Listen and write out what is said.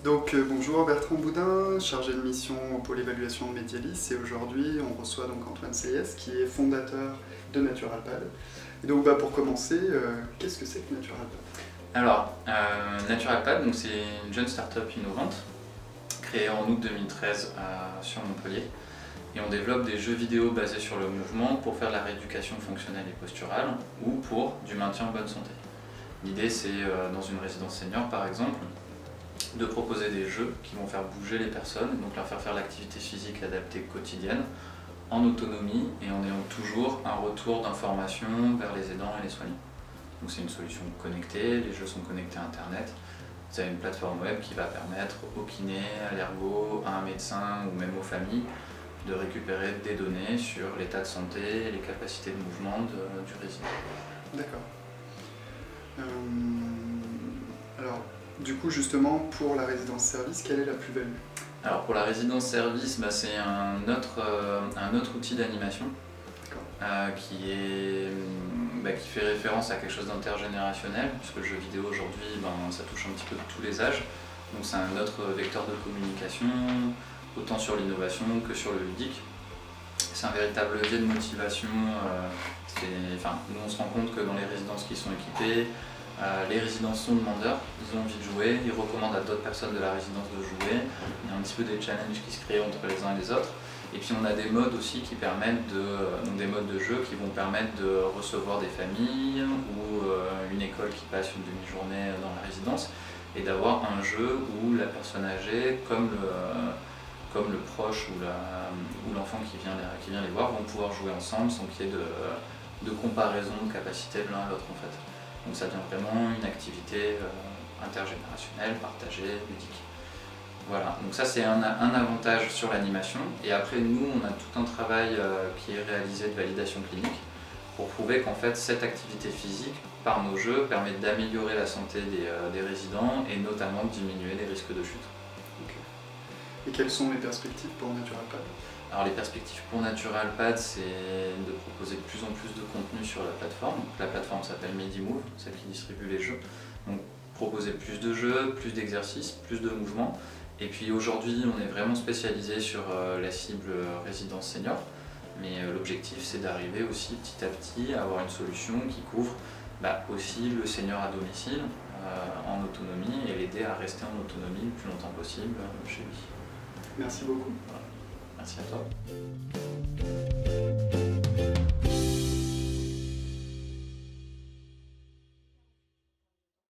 Bonjour, Bertrand Boudin, chargé de mission au pôle évaluation de Medialis, et aujourd'hui on reçoit donc Antoine Seyès qui est fondateur de Naturalpad. Et donc pour commencer, qu'est-ce que c'est que Naturalpad? Alors, Naturalpad, c'est une jeune start-up innovante créée en août 2013 sur Montpellier, et on développe des jeux vidéo basés sur le mouvement pour faire de la rééducation fonctionnelle et posturale ou pour du maintien en bonne santé. L'idée, c'est dans une résidence senior par exemple, de proposer des jeux qui vont faire bouger les personnes, donc leur faire l'activité physique adaptée quotidienne en autonomie et en ayant toujours un retour d'information vers les aidants et les soignants. Donc c'est une solution connectée, les jeux sont connectés à internet. Vous avez une plateforme web qui va permettre au kiné, à l'ergo, à un médecin ou même aux familles de récupérer des données sur l'état de santé et les capacités de mouvement du résident. D'accord. Alors, du coup, justement, pour la résidence-service, quelle est la plus-value? Alors pour la résidence-service, c'est un autre outil d'animation qui fait référence à quelque chose d'intergénérationnel, puisque le jeu vidéo aujourd'hui, ça touche un petit peu tous les âges. Donc c'est un autre vecteur de communication, autant sur l'innovation que sur le ludique. C'est un véritable levier de motivation. Nous on se rend compte que dans les résidences qui sont équipées, les résidents sont demandeurs, ils ont envie de jouer, ils recommandent à d'autres personnes de la résidence de jouer. Il y a un petit peu des challenges qui se créent entre les uns et les autres. Et puis on a des modes aussi qui permettent des modes de jeu qui vont permettre de recevoir des familles ou une école qui passe une demi-journée dans la résidence et d'avoir un jeu où la personne âgée, comme le proche ou l'enfant qui vient les voir, vont pouvoir jouer ensemble sans qu'il y ait de comparaison de capacité de l'un à l'autre en fait. Donc ça devient vraiment une activité intergénérationnelle, partagée, ludique. Voilà, donc ça c'est un avantage sur l'animation. Et après nous, on a tout un travail qui est réalisé de validation clinique pour prouver qu'en fait cette activité physique, par nos jeux, permet d'améliorer la santé des résidents et notamment de diminuer les risques de chute. Okay. Et quelles sont les perspectives pour Naturalpad? Alors les perspectives pour Naturalpad, c'est de proposer de plus en plus de contenu sur la plateforme. Donc, la plateforme s'appelle Medimove, celle qui distribue les jeux. Donc proposer plus de jeux, plus d'exercices, plus de mouvements. Et puis aujourd'hui, on est vraiment spécialisé sur la cible résidence senior. Mais l'objectif, c'est d'arriver aussi petit à petit à avoir une solution qui couvre aussi le senior à domicile en autonomie et l'aider à rester en autonomie le plus longtemps possible chez lui. Merci beaucoup. Voilà. Merci à toi.